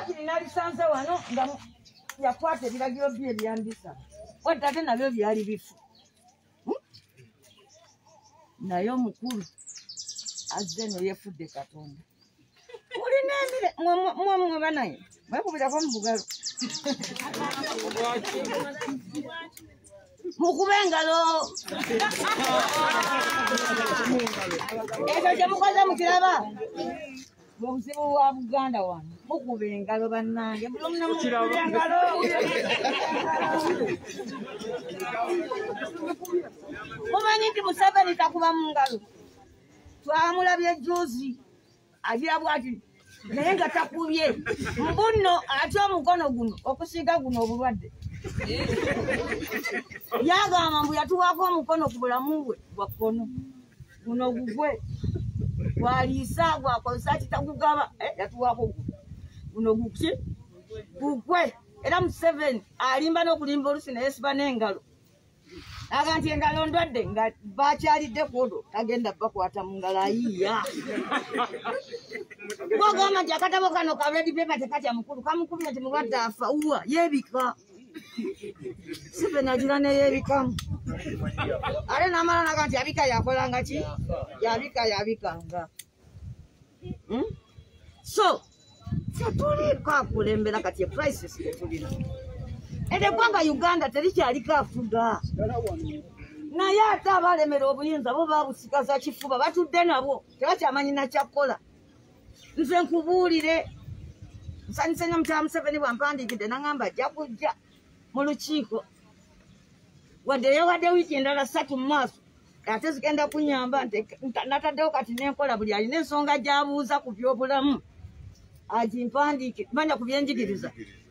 Wakili nalisanze wano nga yakwata ebiragiro bye ebyandisa. Wadde ate nabyo byali bifu. Naye omukulu azze no yefudde Katonda. Mulina emire mwe banaye mwekubirako mu bugalo. Mukube engalo. Ekyo kye mukoze mukiraba. Mu buzibu bwa Buganda wano mukube engalo bannange. Buli omu namukube engalo. Mumanyi nti Museveni takuba mu ngalo. Twamulabye juzi agira bwati naye nga takubye. Mbuno ate omukono guno okusiiga guno obulwadde. Yagamba mbu yatuwaako omukono ku bulamu bwe bwa kkono. Guno gugwe. Waliisa gwakozesa kitagugaba. Yatuwaako guno guki? Gugwe. Era Museveni alimba n'okulimba olusi naye siba n'engalo. Aga nti engalo ndwadde nga bakyalidde kwodo tagenda bakwata mu ngalo ayiya. Gwagamba nti akatabo kano ka red paper tekatya mukulu kamukubira nti mulwadde afa uwa yeebika. Museveni agira ne yeebikamu. Ale n'amala naga nti yabika yakolanga ki? Yabikanga. So tuli kakulembera kati crisis tulina. Ede kwanga Uganda terikyaliko afuga. Naye ate abalemera obuyinza bo babusikaza kifuba batudde nabo tebakyamanyi nakyakola. Nze nkubuulire nsanyisenya mutala Museveni bwampandiikidde nangamba ajja kujja mu lukiiko wadde yawadde wiiki endala 3 mu maaso ate zigenda kunyamba nataddewo kati nenkola buli alina ensonga gy'abuuza ku byobulamu agimpandiike manya ku byenjigiriza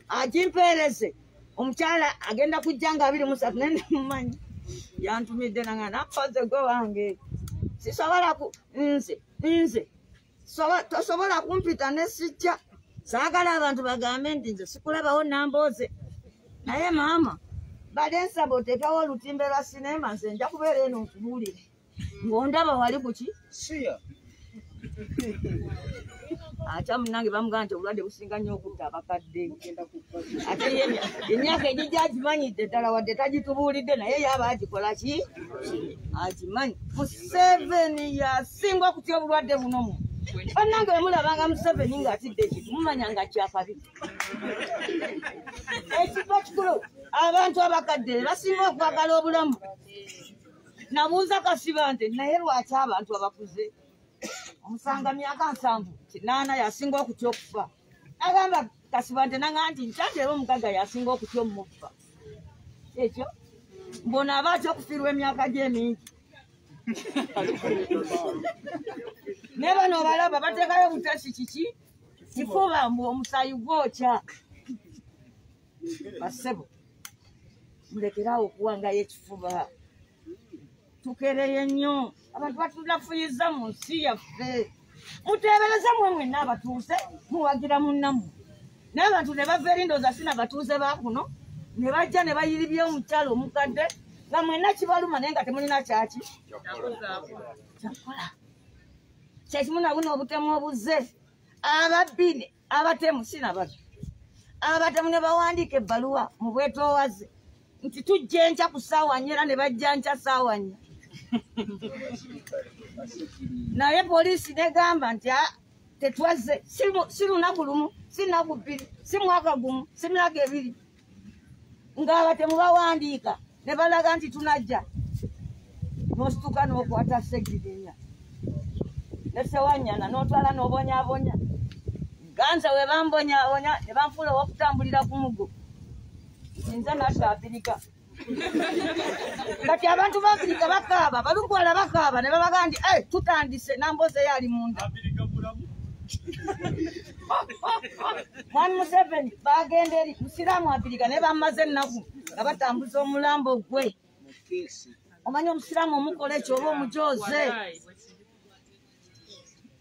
agimpeereze. Omukyala agenda kujja nga 23 nende mumanyi yantumidde nanga nakoze gwe wange sisobola ku nze tosobola kumpita ne sijja saagala abantu bagambe nti nze sikulabawo nambooze naye maama badde nsaba oteekawo olutimbe lwa sinema nze nja kubeera eno nkubuulire ng'ondaba wali kuki siya acha munange bamugamba nti obulwadde businga nnyo okutta abakadde. Ate emyaka egijja agimanyidde ddala wadde tagitubuulidde naye yaba agikola ki? Agimanyi. Museveni yasinga okutya obulwadde buno. Bannange bwe mulabanga Museveni ng'atidde ekintu mumanya nga kyakabi. Ekifa kikulu abantu abakadde basinga okwagala obulamu. Nabuuza Kasiba nti naye lwaki abantu abakuze omusanga myaka 7 yasinga okutya okufa. Agamba Kasiba nti nanga nti nkyatera omukaga yasinga okutya omufa. Ekyo mbona aba atya okufiirwa emyaka gye mingi. Ne bano balaba bateekayo butasi kiki kifuba mbu omusaayi gwokya. Basebo mulekerawo okuwangayo ekifuba. Tukereye nnyo abantu batulafuyiza mu nsi yaffe. Muteebereze mwenna abatuuze muwagira munnamu. N'abantu ne bava erindooza sina batuuze ba kuno ne bajja ne bayiribya omukyalo omukadde nga mwenna kibaluma naye nga temulina kyaki kyakola. Kyekimu nabuno obutemu obuzze ababbine abatemu sina babi abatemu ne bawandiika ebbaluwa mu bwetoowaze nti tujja enkya ku ssaawa 4 era ne bajja nkya ssaawa 4. Naye poliisi negamba nti tetwazze si lunaku lumu si nnaku 2 si mwaka gumu si myaka 2 ng'abatemu bawandiika ne balaga nti tunajja n'osituka n'okwata segirinya ne Sewanyana n'otwala n'obonyaabonya ganza we bambonyaabonya ne banfuula ow'okutambulira ku mugo nze natta Afirika. Kati abantu ba Afirika bakaaba balugwala bakaaba ne babaga nti tutandise namboze yali munda. Mwami Museveni bagenda eri musiraamu Afirika ne bamaze ennaku nga batambuza omulambo gwe. Omanyi omusiraamu omukola ekyo oba omujoze.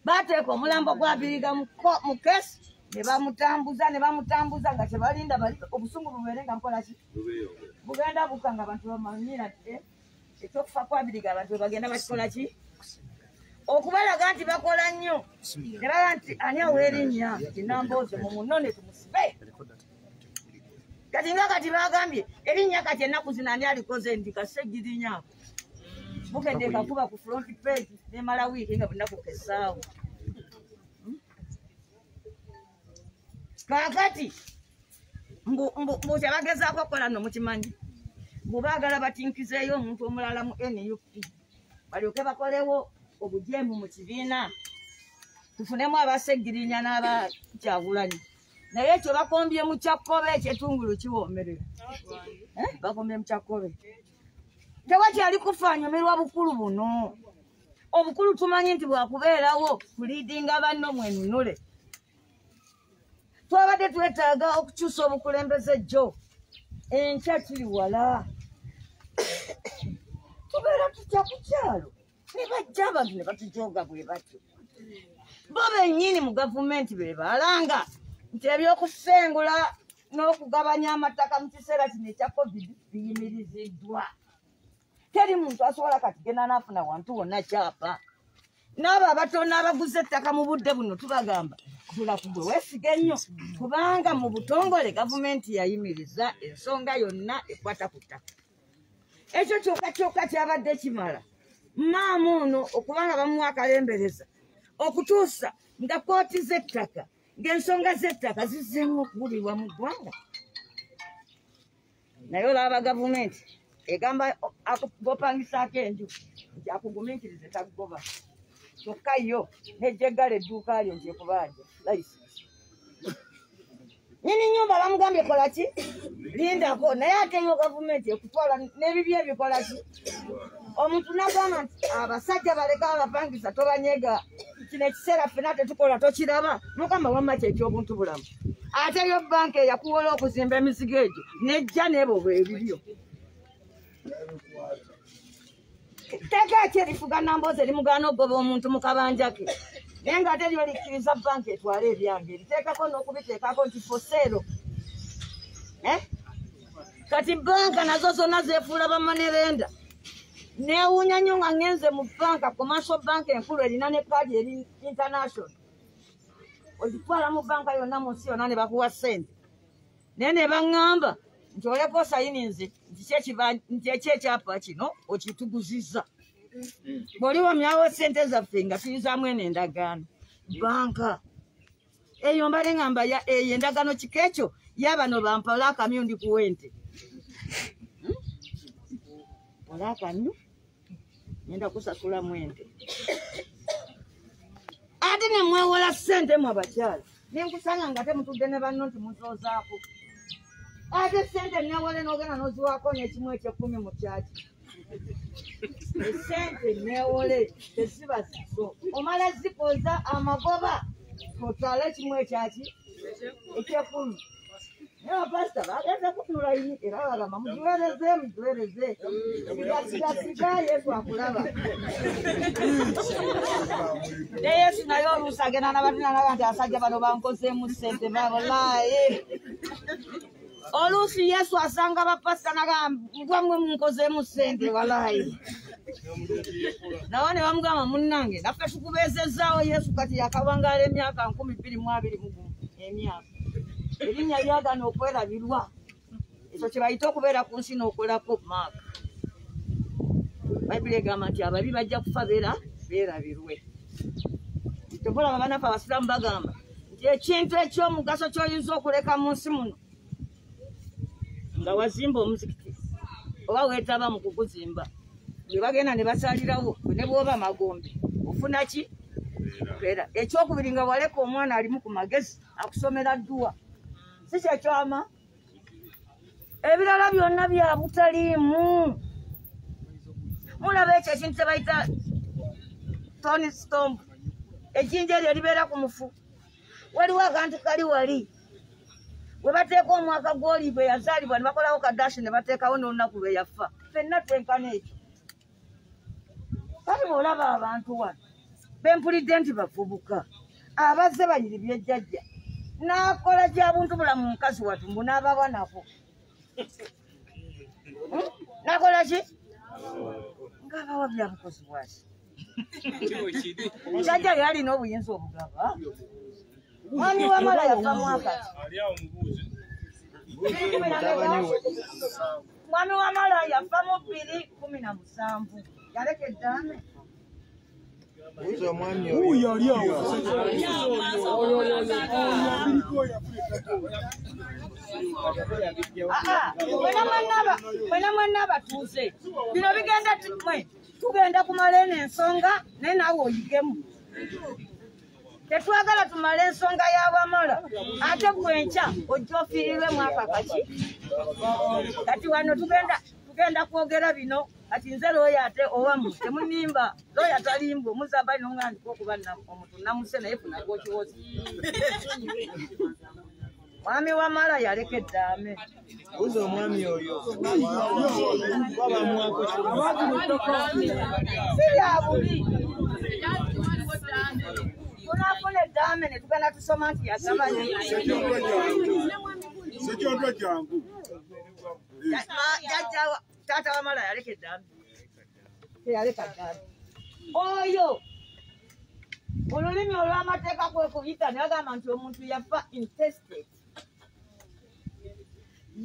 Bateeka omulambo gwa Afirika mu kesi ne bamutambuza nga tebalinda obusungu bubeere nga nkola ki bugenda bukanga abantu bamanyira ekyokufa kwa Afirika abantu bagenda bakikola ki. okubalaga nti bakola nnyo ne baba nti ani awa erinnya kinambooze mu munone tumusibe kati nga kati bagambye erinnya kati ennaku zino ani alikoze ndi kasegirinya ako bukedde kakuba ku front page nemala wiiki nga bunaku kesaawo kakati mbu kyabagezaako okukola nno mukimanyi bwebaagala batinkizeeyo omuntu omulala mu NUP balyoke bakolewo obujeemu mu kibiina tufunemu abasegirinya n'abakyagulanyi naye ekyo bakombye mu Kyakkobe ekyetungulu kiwoomerera bakombye mu Kyakkobe tewakyali kufaanyumirwa bukulu buno obukulu tumanyi nti bwakubeerawo kuliidinga banno mwenunule twabadde twetaaga okukyusa obukulembeze jjo enkya kiri wala tubeera tutya ku kyalo ne bajja abantu ne batujooga bwe batyo bo bennyini mu gavumenti be balanga nti ebyokusengula n'okugabanya amataka mu kiseera kino ekya COVID biyimiriziddwa teri muntu asobola kati genda n'afuna wantu wonna kyapa n'abo abatono abaguze ettaka mu budde buno tubagamba tula ku gwe weesige nnyo kubanga mu butongole gavumenti yayimiriza ensonga yonna ekwata ku ttaka ekyo kyokka kyabadde kimala maamu ono okubanga bamuwa akalembereza okutuusa nga kooti z'ettaka ng'ensonga z'ettaka zizzeemu okubulirwa mu ggwanga naye olaba gavumenti egamba gopangisaako enju nti akugumiikirize tagoba kyokka yo nejjeggala edduuka lyo ntyekubanja layisinsi nyini nyumba bamugambye kola ki lindako naye ate yo gavumenti ekutwala n'ebibi ebikola ki omuntu nagamba nti abasajja baleka abapangisa tobanyega kino ekiseera ffena tetukola tokiraba mukama wamma kyekyobuntu bulamu ate yo banka eyakuwola okuzimba emisigo egyo nejja nebo bwebibyo teka ekyerifuga namboozi erimugaana okugoba omuntu mu kabanja ke naye ng'ate lyo likkiriza banka etwala ebyange eriteekako n'okubiteekako nti foseero kati banka nazo zonna zeefuula bamanerenda neewuunya nnyo nga ngenze mu banka commercial bank enkulu erina ne kaadi eri international ogitwala mu banka yonna mu nsi yonna ne bakuwa ssente naye ne baŋŋamba nti oleko sayininzi nti ekyekyapa kino okituguzizza bw'oli wamyawo ssente zaffe nga tuyizaamu eno endagaano banka eyo mbale ŋŋamba eyo endagaano kiko ekyo yabano bampala akamyu ndi kuwa ente ola akamyu ngenda kusasulamu ente ate ne mwewola ssente mu abakyala nenkusanga nga temutudde ne banno nti muzoozaako ate ssente newole n'ogenda n'oziwaako n'ekimu eky'ekkumi mu kyaki esente newole teziba zizo omala zikoza amagoba otwale ekimu ekyaki eky'ekkumi naye bapasita bagenda kutunula yini era bagamba mugiwereze ebigasiga Yesu akulaba ne Yesu naye oluusi agenda nabatinanaga nti asajja bano bankozeemu ssente babolaye oluusi Yesu asanga bapasita nagambwamwe munkozeemu ssente walayi nawe ne bamugamba munnange naffe tukubeezezaawo Yesu kati yakawangaala emyaka 2021 emyaka erinnya lyagana okwerabirwa ekyo kye bayita okubeera ku nsi n'okolako maaka bayibuli egamba nti ababi bajja kufa beerabirwe tobolaba banaffe abasiraamu bagamba nti ekintu eky'omugaso ky'oyinza okuleka mu nsi muno nga wazimba omuzikiti oba weetaba mu kuguzimba bwe bagenda ne basalirawo ne bwoba magombe ofuna ki era ekyokubiri nga waleka omwana alimu ku magezi akusomera dduwa si kyekyama ebirala byonna bya butaliimu mulaba ekyo ekintu kye bayita Tony Storm ejjinja eryo libeera ku mufu waliwo akantu kali wali we bateeka omwaka gw'oli bwe yazaalibwa ne bakolawo kadashi ne bateekawo n'olunaku lwe yafa ffenna twenkana ekyo kati bw'olaba abantu wano bempulidde nti bavubuka abazze banyiribye jjajja n'akola gya buntu bulamu mukazi watu mbu n'abawa nako n'akola ki ng'abawa byabukozi bwaki jajja yalina obuyinza obugaba mwami wamala yafa mwakati mwami wamala yafa mu 2017 yaleka eddaame mwena mwenna batuuze bino bigenda tugenda kumala eno ensonga naye naawe oyigemu tetwagala tumale ensonga y'abamala ate bwenkya ojja ofiirirwe mwaka kaki kati wano tugenda kwogera bino kati nze looya ate owamu temunimba looya talimba omuzamba nongandika okuba omuntu namuse naye funaga okiwozi mwami wamala yaleka eddaame uza omwami oyo siryabuli tunafuna eddaame ne tugenda tusoma nti yagabanya sekyondwa jangu jajja taata wamala yaleka eddaame teyaleka ddaame oyo olulimi olw'amateeka kwekuyita nagamba nti omuntu yafa intestate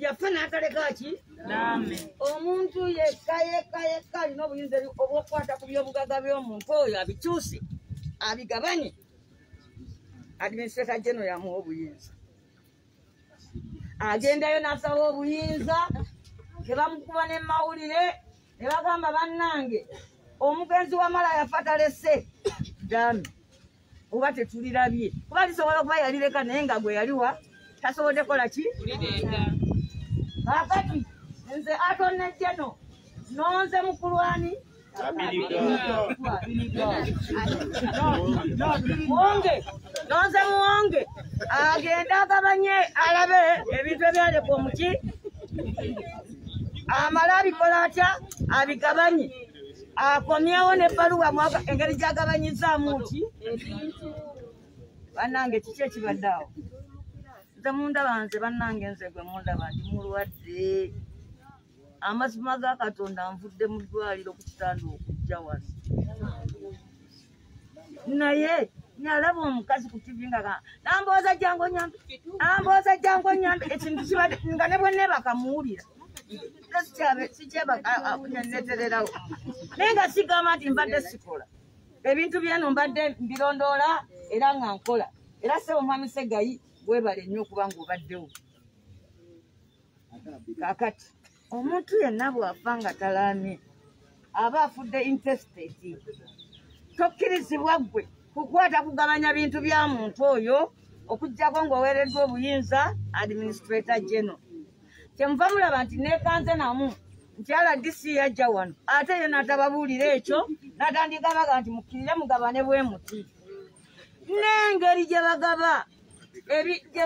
yafa n'ataleka ki omuntu yekka alina obuyinza obwokukwata ku byobugaga by'omuntu oyo abikyuse abigabanye administrator general yamuwa obuyinza agendayo n'asaba obuyinza tebamukuba ne mawulire ne bagamba bannange omugenzi wamala yafa talese ddaame oba tetulirabye kuba lisobola okuba yalireka naye nga gwe yaliwa tasobodde kola ki kakati nze atonejjeno nonze mukulwani muwonge nonze muwonge agende agabanye alabe ebintu ebyaleka omuki amala abikola atya abigabanye akomyewo nebbaluwa engeri gyagabanyizaamu ki bannange kiki ekibadde awo nze mundaba nze bannange nze gwe mundaba ndi mulwadde amazima ga Katonda nvudde mu ddwaliro ku kitanda okujja wano naye nyalaba omukazi ku TV nga nambooza jangu onyambe ekintu kibadde nga ne bwe neebaka muwulira sikyebakanetererawo naye nga sigamba nti mbadde sikola ebintu byeno mbadde mbirondoola era nga nkola era sebo mwami Segayi webale nnyo okuba ng'obaddewo kakati omuntu yenna bw'afa nga talaamye aba afudde intestate tokkirizibwa ggwe kukwata kugabanya bintu bya muntu oyo okuggyako ng'oweereddwa obuyinza administrator general kyemuva mulaba nti neekanze namu nti RDC yajja wano ate ye n'atababuulira ekyo n'atandika baga nti mukkirire mugabane bwe muti n'engeri gye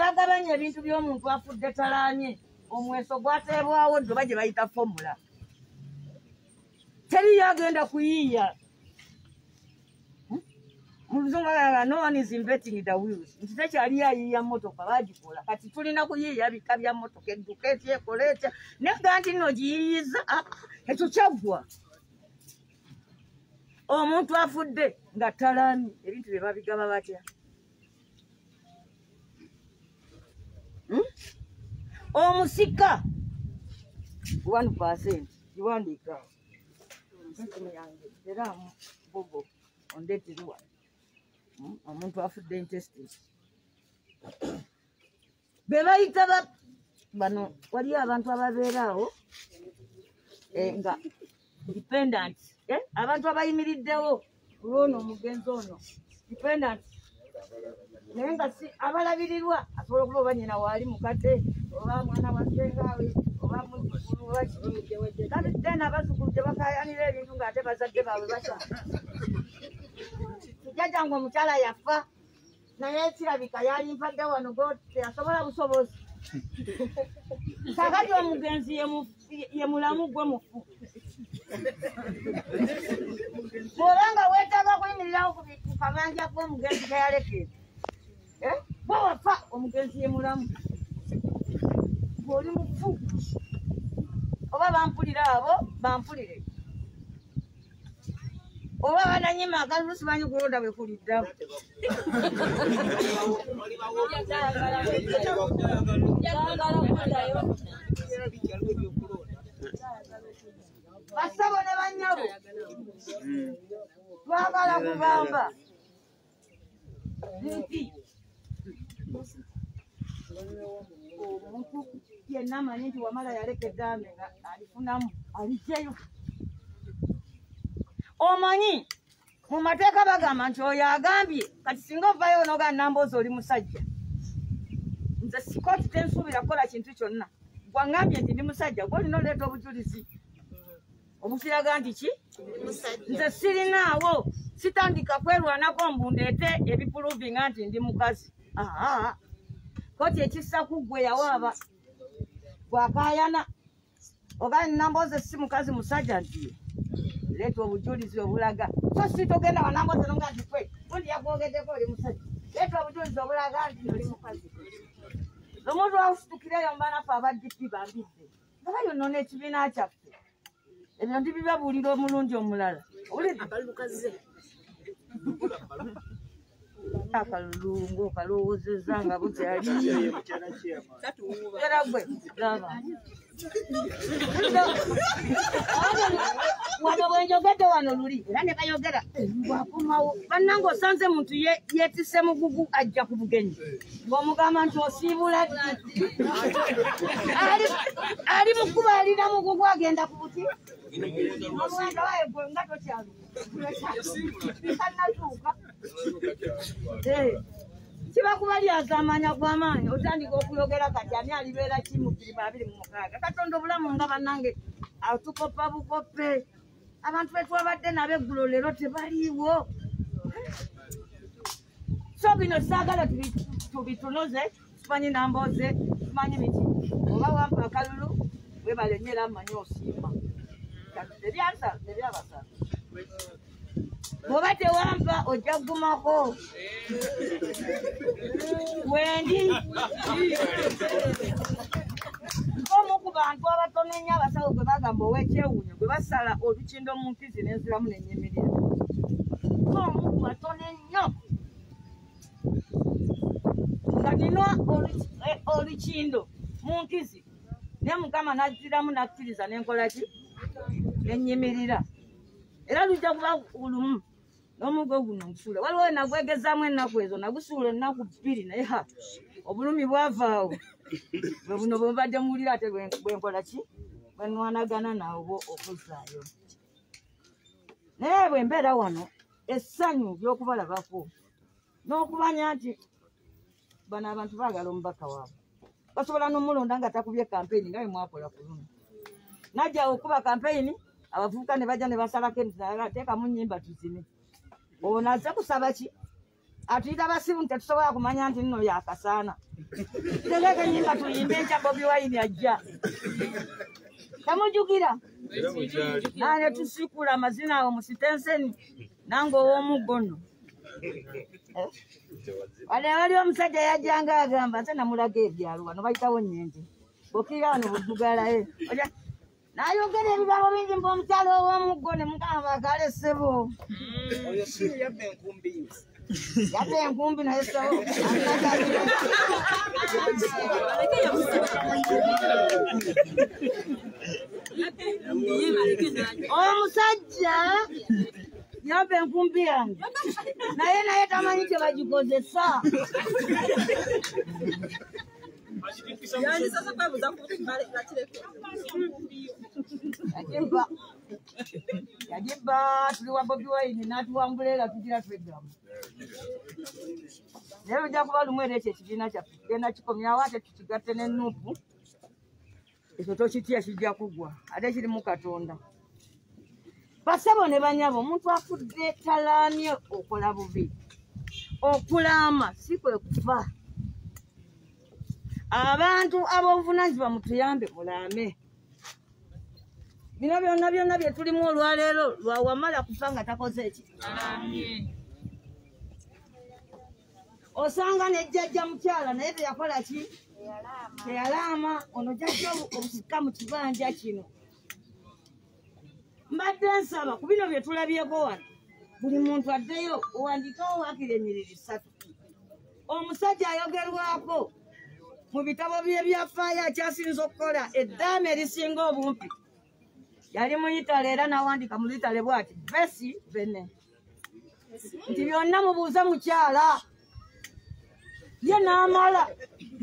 bagabanya ebintu by'omuntu afudde talaamye omweso gwateebwawo ddo bagye bayita formula teri yagenda kuyiiya muluzungu agamba no one is inventing the wheels nti tekyali yayiiya motoka bagikola kati tulina kuyiiya bika bya motoka edduka etya ekola etya nega nti nno giyiiyiza ekyo kyaggwa omuntu afudde nga talaamye ebintu bye babigaba batya omusika 1% kiwandiika esimu yange era bobo ondeeteriwa omuntu afudde intestate be bayita bano waliyo abantu ababeeraawo nga dependent abantu abayimiriddewo kulwono omugenzi ono dependent naye nga si abalabirirwa asobola okuba oba nyina waali mukate oba mwana wa sengaawe oba muzzukulu oba kiki kati tena abazzukulu gye bakayanira ebintu ng'ate bazadde baabwe basa kijjajja nga omukyala yafa naye kirabika yali mpadde wano go teyasobola busobozi kakati omugenzi ye mulamu gwe mufu bw'oba nga weetaaga kuyimirirawo ku kabanja k'omugenzi kayalekeeza bwe wafa omugenzi ye mulamu bw'oli mufu oba bampulira abo bampulire oba bananyima akalulu simanyi kulonda bwe kuliddamu. Basabo ne bannyabo twagala kugamba nti omuntu yenna amanyi nti wamala yaleka eddambe nga alifunamu alijjayo. Omanyi mu mateeka bagamba nti oyo agambye kati singa ovayo onoga Nambooze oli musajja, nze sikooti tensuubira kukola kintu kyonna, gwangambye nti ndi musajja gwe olina oleeta obujulizi obukiraga nti ki nze sirinaawo, sitandika kwerwanako mbundeete ebipuluvinga nti ndi mukazi. Kooti ekissa ku ggwe yawaaba gwakayana ogani Nambooze si mukazi musajja nti leeta obujulizi obulaga. So si togenda wa Nambooze nonga nti kwe gundi yakwogeddeko oli musajja, leeta obujulizi obulaga nti oli mukazi. Omuntu awusitukireyo mbanafe abaddipi bambidde nga bayonoona ekibiina kyaffe. Ebyo ndi bibabuulira omulundi omulala. Akalulu ng'okalowoozezza nga bukyali era gwe laba wano bwenjogedde wano luli era ne bayogera bwakomawo bannange osanze muntu yeetisse mugugu ajja ku bugenyi ng'omugamba nti osiibula ali mukuba alina mugugu agenda ku buti omwenda waye gwe nga tokyalu kannatuuka kiba kuba lyazamanya gw'amaanyi otandika okuyogera kati ani alibeera ki mu 2026. Katonda obulamu nga bannange atukopa bukope abantu betwabadde nabo eggulo leero tebaliiwo. So bino saagala tubitunoze, tumanyi Nambooze tumanyi biti oba wampa akalulu webale nnyo era mmanyi osiima ebyansa ebyabasa bw'oba tewampa ojja kugumako wendi omu ku bantu abatono ennyo abasawo gwe bagamba ow'ekyewuunyo gwe basala olukindo mu nkizi n'enziramu n'ennyimirira. Omu ku batono ennyo nga nina olukindo mu nkizi naye Mukama n'azziramu n'akkiriza n'enkola ki n'ennyimirira era lujja kuba olumu n'omuggo guno ngusuula. Waliwo we nagwegezaamu ennaku ezo nagusuula ennaku 2 naye obulumi bwavaawo bwe buno bwe mbadde muwulira ate bwenkola ki bwe nwanagana nawo okuzzaayo. Naye bwe mbeera wano essanyu ly'okubalabako n'okumanya nti bano abantu baagala omubaka waabwe basobola n'omulonda nga takubye kampeyini nga bwe mwakola ku luno. Najja okuba kampeyini abavubuka ne bajja ne basalako teekamu nnyimba tuzine. Ono azze kusaba ki? Atuyita basibu nti tetusobola kumanya nti nno yakasaana. Tegeeka ennyimba tuyimbe enkya Bobi Wine ajja. Tamujjukira? Nane tusikula amazina awo mu sitenseni nange ow'omuggo nno. Wali omusajja yajjanga agamba nze namulaga ebyalo wano bayitawo nnyente. Bokira wano buddugalaye. Nayogera ebigambo bingi ng'omukyalo ow'omuggo ne mugamba kale ssebo. Oyo si yabba enkumbi. Yabba enkumbi naye ssebo. Omusajja yabba enkumbi yange naye tamanyi kye bagikozesa. Yagibba tuli wa Bobi Wine n'atuwambula era tugira tweggamu. Naye lujja kuba lumu era ekyo ekibiina kyaffe tugenda kikomyawo ate tukigatte n'ennupu ekyo tokitya kijja kugwa ate kirimu Katonda. Basabo ne banyabo omuntu afudde talaamye okola bubi. Okulaama si kwe kufa. Abantu ab'obuvunaanyizibwa mutuyambe mulaame. Bino byonna bye tulimu olwaleero lwawamala kufa nga takoze eki. Osanga nejjajja mukyala naye teyakola ki? Teyalaama. Ono jjajja obusika mu kibanja kino. Mbadde nsaba ku bino bye tulabyeko wano buli muntu addeyo owandikawo wakira emiriri 3. Omusajja ayogerwako mu bitabo by'ebyafaayo akyasinza okukola eddaame erisinga obumpi yali muyitale era nawandika mu lutale bw'ati vesi bene nti byonna mubuuze mukyala ye n'amala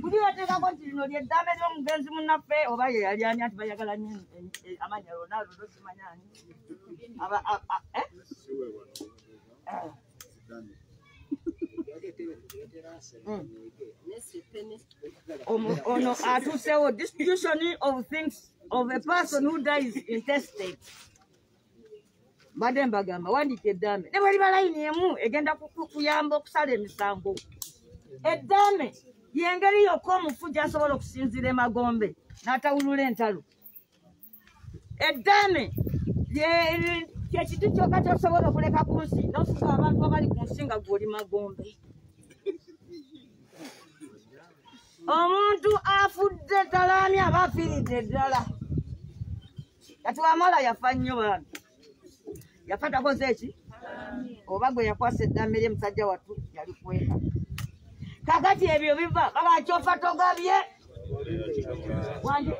buli yateekako nti lino lyeddaame ly'omugenzi munnaffe oba ye yali ani anti bayagala nnyo amanya Ronaldo tosimanyani ono atuusewo distribution of things of a person who dies intestate. Mbadde mbagamba wandiika eddaame ne bwe liba layini emu egenda kuyamba okusala emisango. Eddaame y'engeri yokka omufu gy'asobola okusinziira emagombe n'atawulula entalo. Eddaame kyekintu kyokka kyosobola okuleka ku nsi n'ofuga abantu abali ku nsi nga gw'oli magombe. Omuntu afudde talaamye aba afiiridde ddala. Kati wamala yafa nnyo bambi. Yafa takoze eki? Oba gwe yakwasa eddaame lye musajja wattu yali kweka. Kakati ebyo biva baba kyofa togabye. Wanje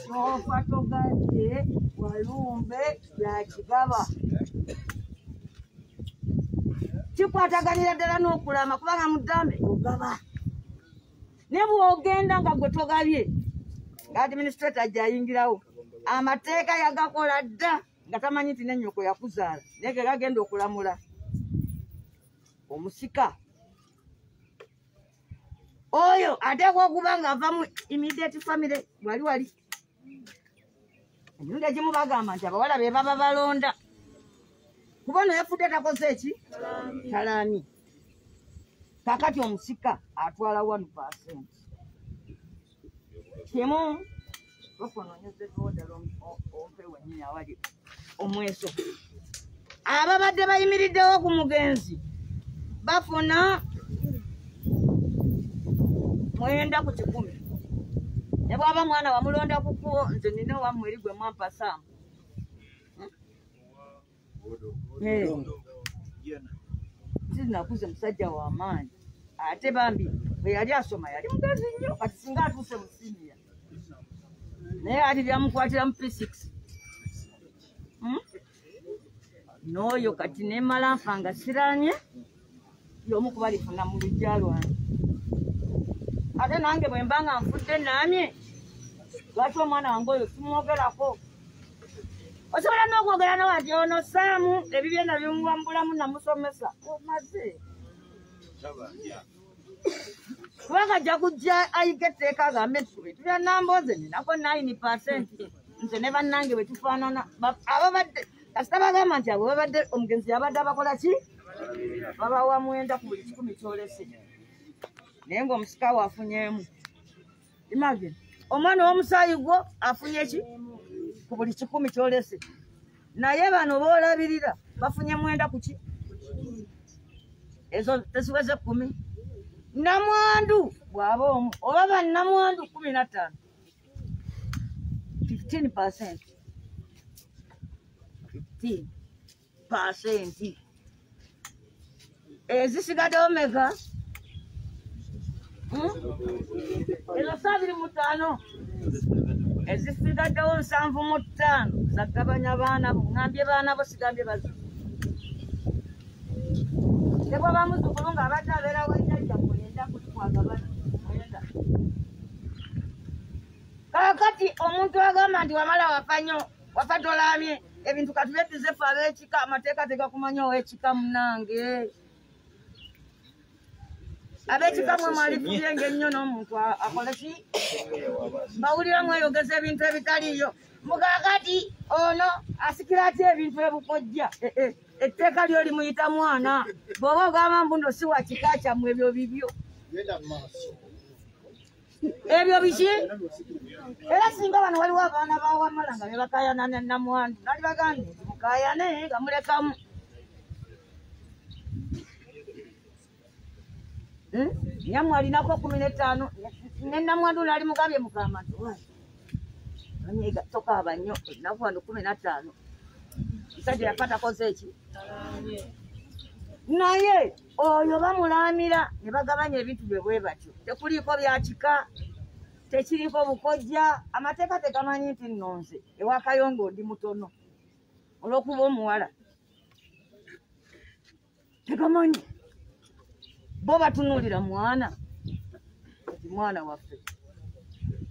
kyofa togabye walumbe ya kigaba. Kikwataganira ddala n'okulama kubanga mu ddaame ogaba. Ne bw'ogenda nga gwe togabye nga administrator ajjayingirawo amateeka yagakola dda nga tamanyi nti n'ennyoko yakuzaala naye ge gagenda okulamula omusika oyo ateekwa okuba ng'ava mu immediate family wali emirundi egimu bagamba nti abawala be baba balonda kuba ono yafudde takoze eki talaami. Kakati omusika atwala 1%. Kimu ofononyezezooda ompe wennyini awali omweso. Ababadde bayimiriddewo ku mugenzi bafuna 9 ku 10. Ne bw'aba mwana wamulonda ku kkubo nze nina owammwe eri gwe mwampa Saamu. Nakuze musajja wa maanyi ate bambi bwe yali asoma yali mugazi nnyo kati singa atuuse mu siniya naye ati byamukwatira mu P6 n'oyo kati nemala nfa nga siranye y'omu kuba lifuna mu lujja lwange ate nange bwe mba nga nfudde naamye lwaki omwana wange oyo simwogerako. Osobola n'okwogera nawe ati ono Saamu ebibye nabyo muba mu bulamu namusomesa omaze kubanga ajja kujja ayige etteeka agambe tulya Nambooze ninako 9%. Nze ne bannange bwe tufaanana ababadde kasita bagamba nti abo babadde omugenzi yabadde abakola ki babawa 9 ku buli 10 kyolese naye ng'omusika we afunyeemu. Imagine omwana w'omusaayi gwo afunye ki ku buli 10 kyolese naye bano boolabirira bafunye 9 ku ki ezo teziweze 10. Namwandu bw'aba omu oba bannamwandu 15 15%. 15% ezisigaddewo meka ezo 25 ezisigaddewo 75 zagabanya baana bo ngambye baana bo sigambye bazibu ne bw'aba muzzukulu ng'abadde abeerawo ennyanja kwenda kuli kwagabana kwenda. Kakati omuntu agamba nti wamala wafa nnyo wafa tolaamye ebintu katubettize ffe ab'ekika amateeka tegakumanya ow'ekika munnange ab'ekika mwe mwalifubye ng'ennyo n'omuntu akole ki bawulira mweyogeza ebintu ebitaliyo mugakati ono asikira atya ebintu ebukojja etteeka lyo limuyita mwana bw'oba ogamba mbu nno si wa kika kyammwe ebyo bibyo ebyo biki era singa bano waliwo abaana bawamala nga bebakayana ne namwandu nali bagambye nti mukayane nga mulekamu nyammwe alinako 15 ne namwandu nali mugambye mukama tokaaba nnyo ennaku wano 15 Sajja yapata koze eki. Naye oyo bamulamira ne bagabanya ebintu bye bwe batyo. Tekuliko bya kika, tekiriko bukojja, amateeka tegamanyi nti nnonze ewa Kayongo ndi mutono olw'okuba omuwala. Tegamanyi. Bo batunuulira mwana. Mwana waffe.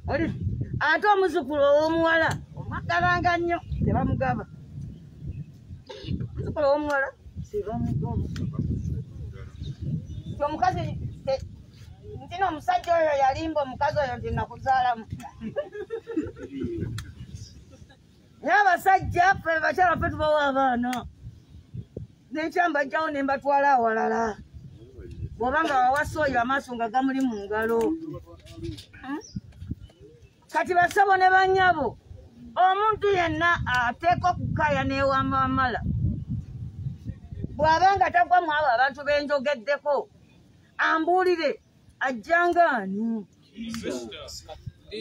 Oli ate omuzukulu ow'omuwala omwagalanga nnyo tebamugaba. Omuzukulu ow'omuwala tebamugaba. Omukazi ntina omusajja oyo yalimba omukazi oyo nti nakuzaalamu. Naye abasajja ffe bakyala ffe tubawa abaana. N'ekyambajjawo ne mbatwala awalala. Bw'obanga wawasa oyo amaaso nga gamuli mu ngalo. Kati basabo ne bannyabo omuntu yenna ateekwa okukaaya n'ewamba amala. Bw'abanga tagwa mu abo abantu benjogeddeko ambuulire ajjangaani.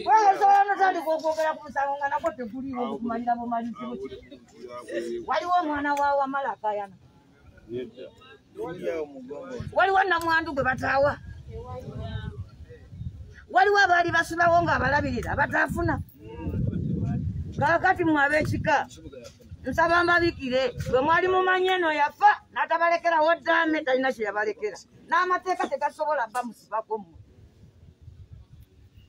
Weesobola notandika okwogera ku musango nga nagwo teguliwo okumalira bumalizibu ki. Waliwo omwana wa Wamala akaayana. Waliwo namwandu gwe bataawa. Waliwo abaali basulawo ng'abalabirira bataafuna. Kaakati mwe ab'ekika nsaba mbabikire bwe mwali mumanyi eno yafa n'atabalekerawo ddaame talina kye yabalekera. N'amateeka tegasobola bamusibako mmwe.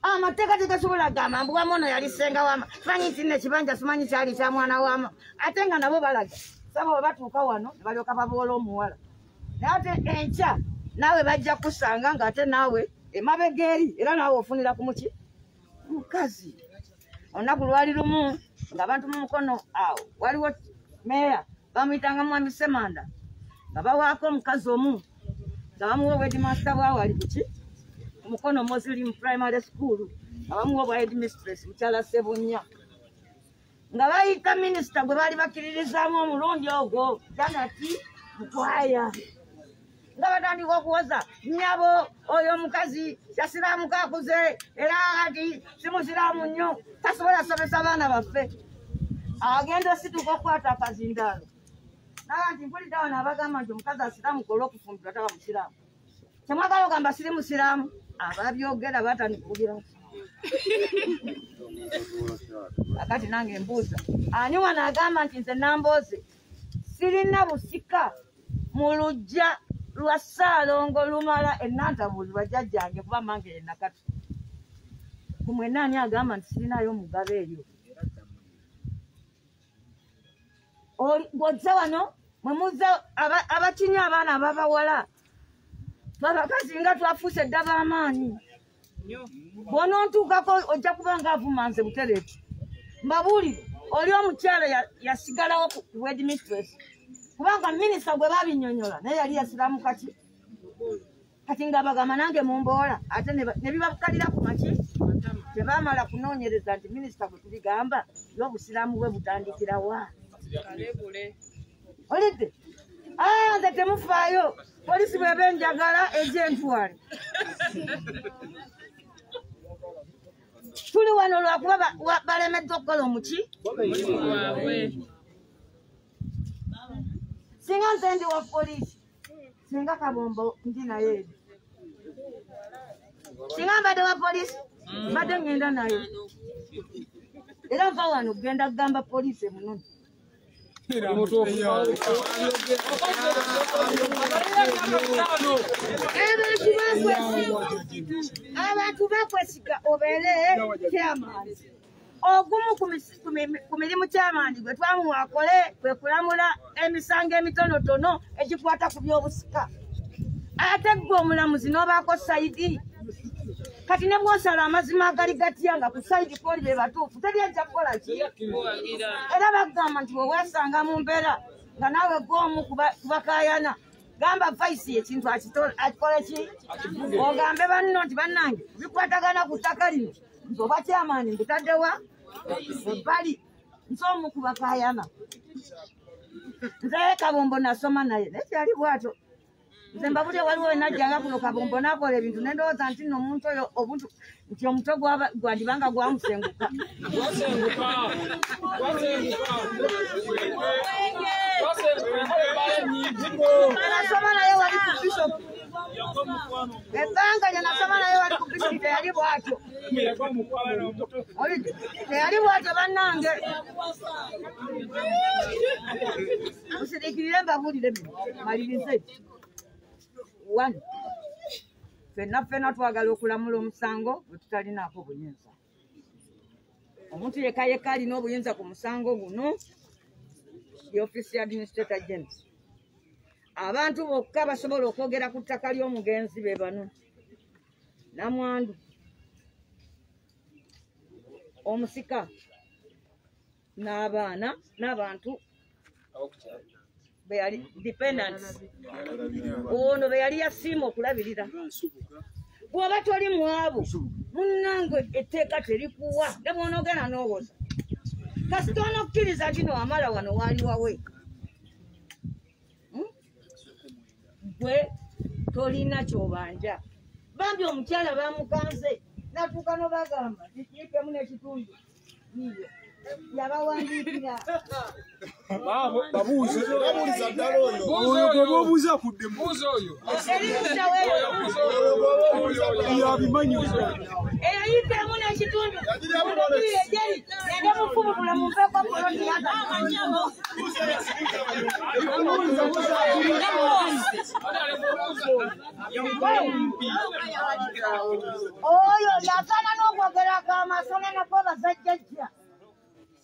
Amateeka tegasobola gamba mbugamu ono yali ssenga wama. Simanyi nti nno ekibanja simanyi kyali kya mwana wama. Ate nga nabo balaga. Saba bwe batuuka wano ne balyoka baboola omuwala. Naye ate enkya naawe bajja kusanga ng'ate naawe emabega eri era naawe ofunira ku muki mukazi. Olunaku lwali lumu ng'abantu mu mukono awo waliwo meeya bamuyitanga Mwami Semanda nga bawaako omukazi omu nga bamuwa obwedimasita bwawe ali kuki mukono Muslim Primary School nga bamuwa obwa headmistress mukyala Sebunya nga bayita minisita gwe baali bakiririzaamu omulundi ogwo Janati Mukwaya nga batandika okuwoza nnyabo oyo omukazi yasiraamu kaakuze era ati si musiraamu nnyo tasobola somesa abaana baffe. Agenda osituka okukwata akazindaalo naga nti mpulidde awo n'abagamba nti omukazi asiraamu kola okufumbirwa taba musiraamu. Kyemwagala ogamba siri musiraamu ababyogera batandika okugira akati nange mbuuza ani wano agamba nti nze Nambooze sirina busika mu luggya lwa Ssaalongo lumala ennantabuuzi bajjajjange kuba mange ye Nakatu. Ku mwenna ani agamba nti sirinayo mugabe eryo? Bw'ozza wano mwe muzza abakinya abaana ababawala babakazi nga twafuuse dda b'amaanyi. Bw'onontuukako ojja kuba ng'avuma nze Butereevu. Mbabuulire oli omukyala yasigalawo ku headmistress kubanga minisita gwe babinnyonnyola naye yali yasiraamu kaki. Kati ng'abagamba nange mumboola ate ne bibakalira ku maki tebaamala kunoonyereza nti minisita gwe tubigamba y'obusiraamu bwe butandikira wa. Olidde nze temufaayo polisi bw'eba enjagala egy'entwale. Tuli wano lwakuba balemeddwa okukola omuki. Singa nze ndi wa polisi singa Kabombo ndi naye eri. Singa mbadde wa polisi mbadde ngenda naye era nva wano kugenda kugamba polisi emunoni. Abantu bakwesiga obeere kyamaani. Ogumu ku mirimu kyamaani gwe twamuwa akole kwe kulamula emisango emitonotono egikwata ku by'obusika. Ate gwe omulamuzi n'obaako sayidi. Kati ne bw'osala amazima agali gatya nga ku sayidi kwoli be batuufu teri ajja kukola ki. Era bagamba nti bwe weesanga mu mbeera nga naawe gw'omu kubakaayana gamba vaisi ekintu akikole ki. Ogambe banno nti bannange bikwatagana ku ttaka lino nti oba kyamaani mbitaddewa ebbali nti omu kubakaayana. Nze Kabombo nasoma naye naye kyali bw'atyo nze mbabulye waliwo enajjanga kuno kabombo nakola ebintu nendowooza nti nno omuntu oyo obuntu nti omutwe gwandibanga gwamusenguka. Nasoma naye wali ku Bishop. Ebbanga lye nasoma naye wali ku Bishop teyali bw'atyo. Teyali bw'atyo bannange. Musiriikirire mbabulire bino malirize. 1. Ffenna twagala okulamula omusango bwe tutalinaako buyinza. Omuntu yekka alina obuyinza ku musango guno ye Office ya Administrator General. Abantu bokka basobola okwogera ku ttaka ly'omugenzi be bano: Namwandu, omusika, n'abaana n'abantu be yali dependents. Ono be yali yasiima okulabirira. Bw'oba toli mu abo munnange etteeka terikuwa ne bw'onoogenda n'owoza. Kasita onokkiriza kino wamala wano waali wawe. Gwe tolina ky'obanja. Bambi omukyala bamukanze natuuka n'obagamba tikiikemu n'ekitundu yiyo yabawandiikira. Babuuza ddala oyo gwe b'obuuza kuddemu yabimanyi eyayiikemu n'ekitundu ejeri yende mufubutula mumpeeko poloti oyo yasana n'okwogera amasana nako bazajjajja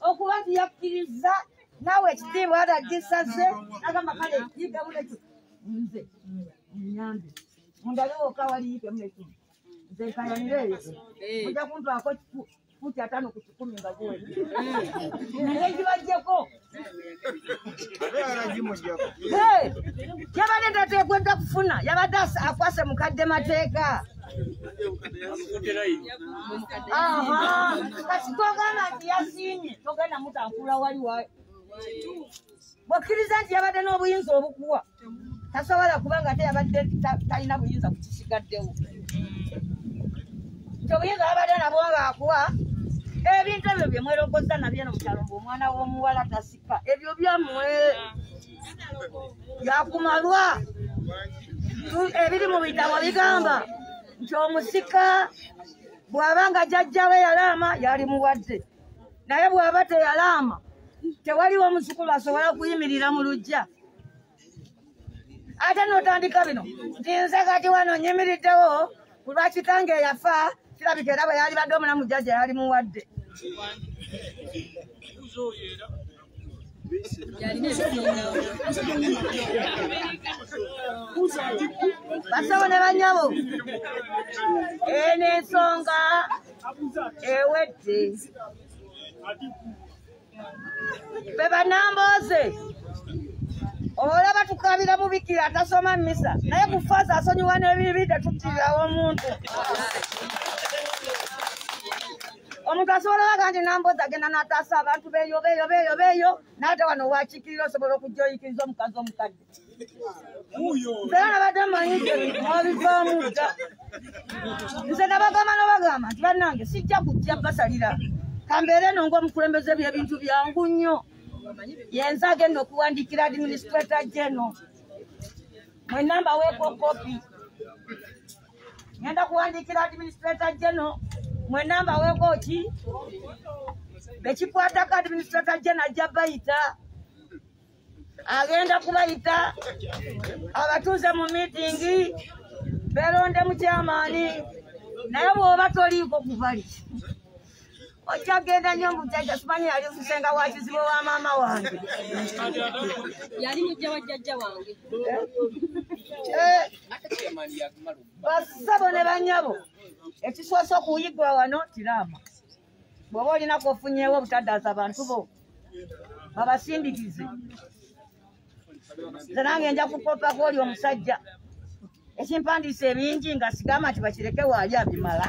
okuba nti yakkiriza naawe ekitiibwa ata gisaze agamba kale yigamu nekyo nze munyambe mundabewokka wali yiikemu nekyo nze nkayanire eyo ojja kuntwako futi 5 ku 10 nga ziwedi naye gibajjeko yabadde tateekwedda kufuna yabadde akwase mukadde mateeka. Kati togamba nti yasiimye togenda mutankula wali wawe. Bw'okkiriza nti yabadde n'obuyinza obukuwa tasobola kubanga ate yabadde talina buyinza ku kisigaddewo. Nti obuyinza yabadde nabwo ng'akuwa ebintu ebyo bye mwerogoza nabyo eno mukyalo ng'omwana w'omuwala tasika ebyo byammwe byakumalwa. Ebiri mu bitabo bigamba nti omusika bw'abanga jjajjawe yalaama yali muwadde, naye bw'aba teyalaama tewaliwo omuzukulu asobola kuyimirira mu luggya. Ate n'otandika bino nti nze kati wano nyimiriddewo ku lwa kitange yafa kirabika era bwe yali badde omulamu jjajja yali muwadde. Basawo ne banyabo eno ensonga ewedde. Be bannambooze olaba tukabira mubikira atasoma mmisa naye ku faaza asonyiwa n'ebibi tetuttirawo omuntu. Omuntu asobola baga nti Nambooze agenda n'ataasa abantu beeyo n'ate wano wakiikirira osobola okujja oyikiriza omukazi omukadde. Nze nabadde mmanyi mwabivaamu dda. Nze nabagamba nti bannange sijja kujja basalira kambeere eno ng'omukulembeze by'ebintu byangu nnyo. Yenza agenda okuwandiikira Administrator General. Mwenna mbaweeko kopi. Ngenda kuwandiikira Administrator General. Mwenna mbaweeko ki? Bekikwatako Administrator General ajja bayita. Agenda kubayita abatuuze mu miitingi beeronde mu kyamaani. Naye bw'oba toliiko kubali ojja genda nnyo mujjajja simanyi yali kusenga wa kizibu wa maama wange. Yali mujja wa jjajja wange. Basabo ne bannyabo ekisoose okuyiggwa wano tiraama. Bw'oba olinako ofunyeewo obutaddaza abantu bo babasindikize. Nze nange nja kukopako oli omusajja ekimpandiisa ebingi nga sigamba nti bakireke waali abimala.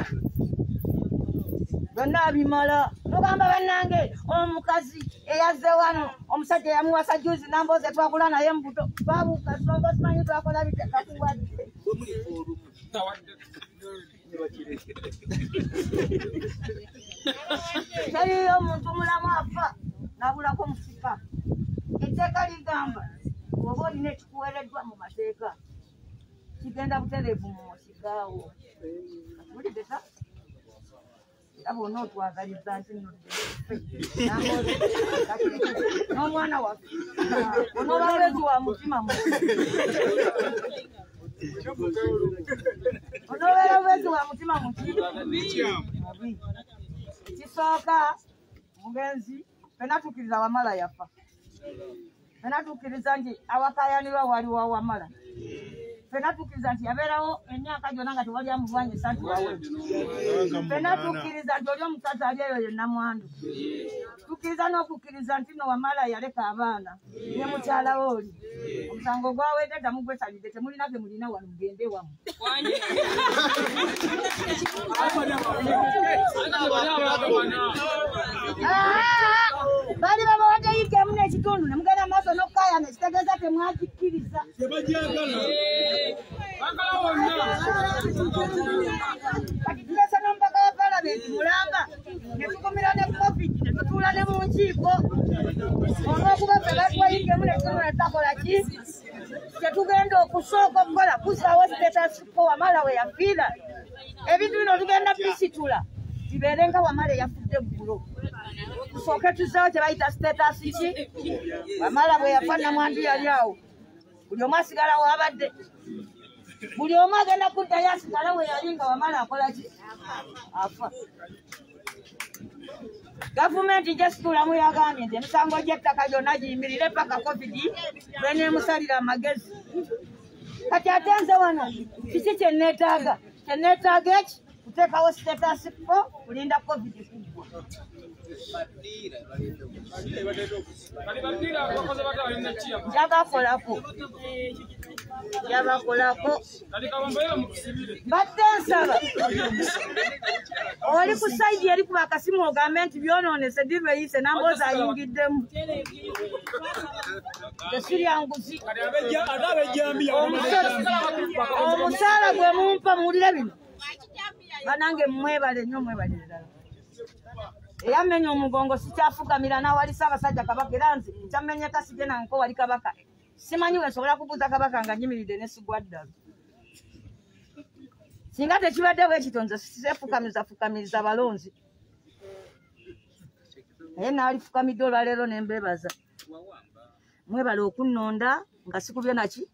Byonna abimala. tugamba bannange omukazi eyazze wano omusajja yamuwasa juzi namboze twakula naye mbuto twabuuka songo simanyi twakola bitekakuwadde teriyo omuntu mulamu afa nabulako musika etteeka ligamba oba olina ekikuweereddwa mu mateeka kigenda butereevu mu musigaawo mulideta era bonna otwagaliza nti n'omwana waffe onooba lwezi wa mutima onobeera lwezi wa mutima mubi. Ekisooka mugenzi fena tukkiriza Wamala yafa, fena tukkiriza nti awakayanirwa waliwo Wamala, fena tukkiriza nti yabeerawo emyaka gyonna nga tewali amulwanyisa nti wawe, fena tukkiriza nti oli omukazi ali eyo ye Namwandu, tukkiriza n'okukkiriza nti no Wamala yaleka abaana ne mukyala we oli omusango gwawedde dda mugwesalidde temulina ge mulina wano mugende wamu. Bali babawadde yigemu n'ekitundu ne mugenda maaso n'okukaya nekitegeeza temwakikkiriza. Kati tulese n'omubaka wa Paalamenti Mulanga ne tukumira ne COVID ne tutuula ne mu nkiiko olw'okuba ffe batwayigemu n'ekitundu ne tutakola ki? Tetugenda okusooka okukola kusaawo status quo Wamala we yafiira. Ebintu bino tugenda bisitula bibeere nga Wamala eyafudde eggulo. Tusooke tuzaawo kye bayita status ki? Wamala bwe yafa Namwandu yali awo. Buli omu asigala w'abadde. Buli omu agenda kuddayo asigala we yali nga Wamala akola ki? Afa. Gavumenti gyesitulamu yagambye nti emisango gy'ettaka gyonna giyimirire paka COVID lweneemusalira amagezi. Kati ate nze wano kiki kye neetaaga? Kye neetaaga eki kuteekawo status quo kulinda COVID kuggwa. Yabakolako mbadde nsaba oli ku sayidi eri kuba akasimu ogambe nti byonoonese diveeyise namboozi ayingiddemu tesiryanguzi omusaala gwe mumpa muwulire bino banange mwebale nnyo mwebale ddala. Eyamenya omugongo sikyafugamira n'awali Ssaabasajja Kabaka era nze nkyamenya kasije nanko wali Kabaka simanyi we nsobola kubuuza Kabaka nga nyimiridde ne sigwa ddala. Singa tekibadde bwekityo nze sifukamiza balonzi naye naalifukamidde olwaleero ne mbeebaza. Mwebale okunnonda nga sikubye naki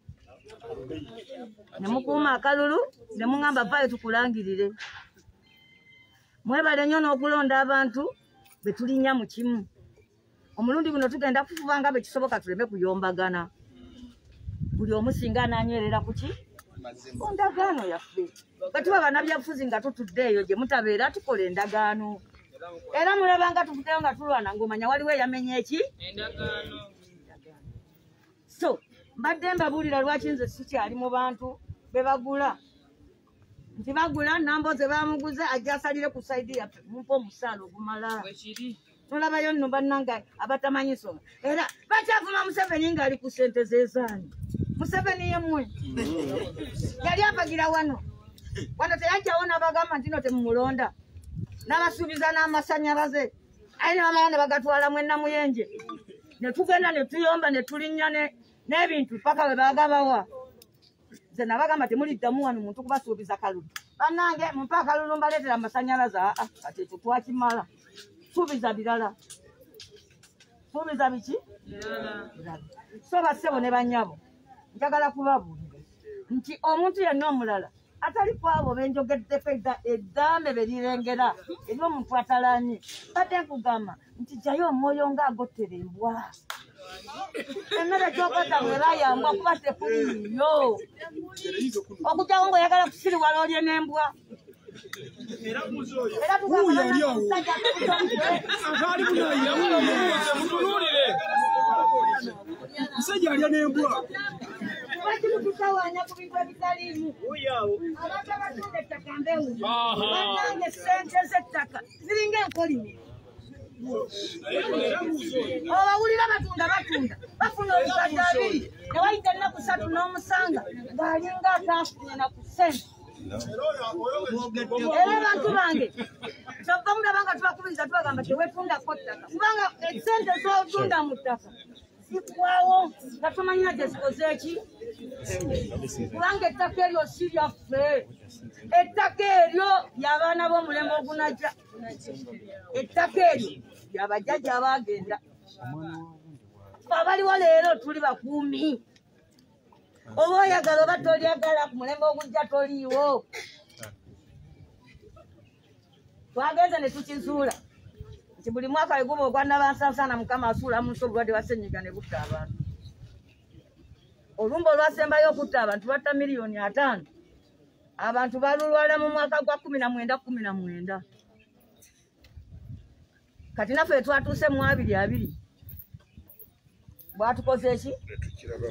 ne mukuuma akalulu ne muŋŋamba vaayo tukulangirire. Mwebale nnyo n'okulonda abantu be tulinnya mu kimu. Omulundi guno tugenda kufuba nga bwe kisoboka tuleme kuyombagana. Buli omu singa anaanywerera ku ki? Ku ndagaano yaffe. Bwe tuba bannabyabufuzi nga tutudde eyo gye mutabeera tukola endagaano. Era mulaba nga tuvuddeyo nga tulwana ng'omanya waliwo eyamenya eki? Endagaano. So, mbadde mbabuulira lwaki nze sikyali mu bantu be bagula. Nti bagula Nambooze baamuguze ajja asalire ku sayidi yaffe mumpa omusaala ogumala. Tulabayo nno bannanga abatamanyi nsonga. Era bakyavuma Museveni ng'ali ku ssente zeezaani. Museveni yemmwe yali abagira wano teyajjawo n'abagamba nti no temumulonda n'abasuubiza n'amasannyalaze aye ne bamala ne bagatwala mu Namuyenje ne tugenda ne tuyomba ne tulinnya n'ebintu paka we baagabawa. Nze nabagamba temuliddamu wano muntu kubasuubiza kalulu. Bannange mumpa akalulu mbaleetera amasannyalaze kati ekyo twakimala. Suubiza birala. Suubiza biki? Birala. So bassebo ne bannyabo njagala kubabuulira nti omuntu yenna omulala atali kwabo benjogeddeko eddambe be lirengera ery'omuntu atalanye badde nkugamba nti jjayo omwoyo ng'agottera embwa. Emmere gy'okotta bwe bayambwa kuba tekuliiyo okugyawo ng'oyagala kusiriwala olye n'embwa. Era tugamba musajja alya n'embwa. Lwaki mututawaanya ku bintu ebitaliimu? Abantu abatunda ettaka mbewu bannange ssente z'ettaka ziringa enkolime Obawulira batunda bafuna obukadde 2 ne wayita ennaku 3 n'omusanga ng'alinga ataafunye na ku sente. Era abantu bange kyova mulaba nga tubakubiriza tubagamba teweetundako ttaka kubanga esente z'otunda mu ttaka zikwawo nga tomanyina gyezikoze eki kubanga ettaka eryo si lyaffe, ettaka eryo ly'abaana b'omulembe ogunajja, ettaka eryo ly'abajjajja abaagenda. Abaliwo leero tuli bakuumi. Oba oyagala oba tolyagala ku mulembe ogujja toliiwo. Twagenze ne tukizuula nti buli mwaka we guba ogwannabansansaana Mukama asuula mu nsi obulwadde bwa ssennyiga ne butta abantu. Olumba olwasembayo okutta abantu batta miliyoni 5. Abantu balulwala mu mwaka gwa 19. Kati naffe twatuuse mu 22. Bwatukoze eki?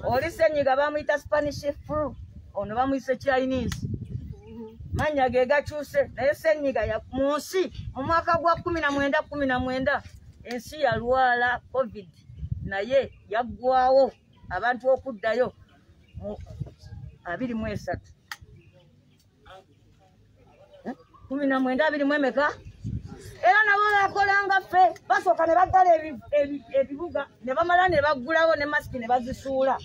Oli ssennyiga bamuyita Spanish flu, ono bamuyise Chinese. Manya ge gakyuse naye ssennyiga mu nsi mu mwaka gwa 19 ensi yalwala COVID naye yaggwawo abantu okuddayo mu 23. 19 emeka? Era nabo bakolanga ffe basooka ne baggala ebibuga ne bamala ne baggulawo ne masiki ne bazisuula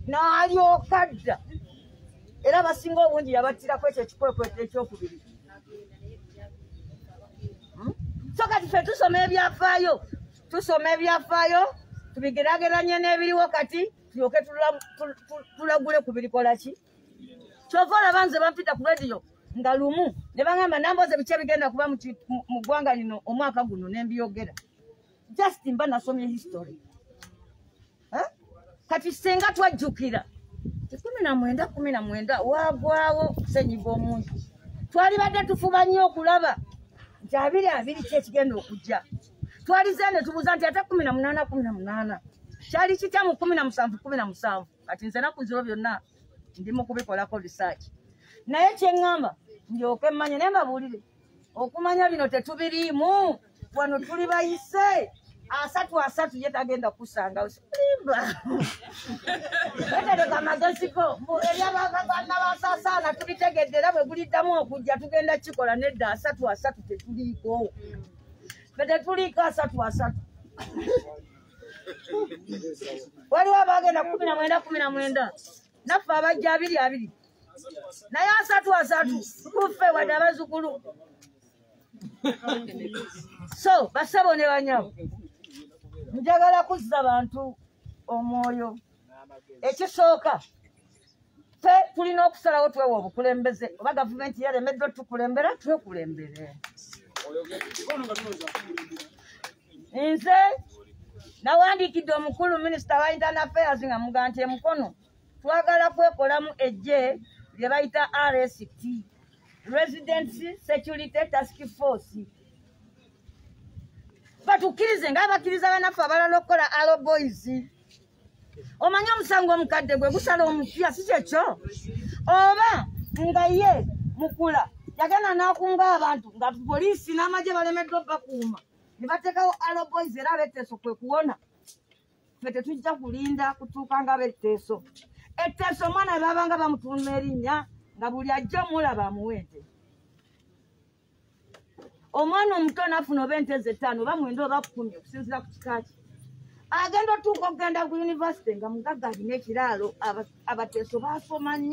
n'alyoka dda. Era basinga obungi yabattirako ekyo ekikwekweto ekyokubiri. So kati ffe tusoma ebyafaayo tubigeraageranye n'ebiriwo kati tulyoke tulagule ku birikola ki. Kyova olaba nze bampita ku rediyo nga lumu ne bagamba namboze biki ebigenda kuba mu ggwanga lino omwaka guno ne mbyogera. Just mba nasomye history. Kati singa twajjukira 19 wagwawo ssennyiga omuntu. Twali badde tufuba nnyo okulaba nti 22 ki ekigenda okujja. Twalize ne tubuuza nti ate 18 kyali kitya mu 17. Kati nze naku ziro byonna ndi mu kubikolako research. Naye kyeŋŋamba ndyoke mmanye naye mbabuulire okumanya bino tetubiriimu wano tuli bayise 3 ye tagenda kusanga usimba. Etereka amagezi go eryabanabasasaana tubitegedde era bwe guliddamu okujja tugenda kikola nedda 3 tetuliiko. Ffe tetuliiko 3. Waliwo abagenda 19 naffe abajja 22 naye 3 kuffe wadde abazzukulu. So basabo ne banyabo njagala kuzza bantu omwoyo. Ekisooka ffe tulina okusalawo twewa obukulembeze oba gavumenti yalemeddwa tukulembera twekulembere. Nze nawandiikidde omukulu minisita wa internal affairs nga muga nti emukono twagala kwekolamu ejje lye bayita RST, Residency Security Task Force. Batukkirize nga bakkiriza banaffe abalala okukola Arrow Boys. Omanye omusango omukadde gwe gusala omupya si kyekyo. Oba nga ye mukula yagenda n'akunga abantu nga poliisi n'amagye balemeddwa bakuuma ne bateekawo Arrow Boys era ab'etteeso kwe kuwona. Ffe tetujja kulinda kutuuka nga ab'etteeso. Etteeso omwana we babanga bamutuuma erinnya nga buli ajja mulaba amuwente. Omwana omuto n'afuna oba ente ze 5 oba 9 oba 10 okusinziira ku kika kye. Agenda otuuka okugenda ku yunivasite nga mugagga alina ekiraalo abateeso baasoma nnyo.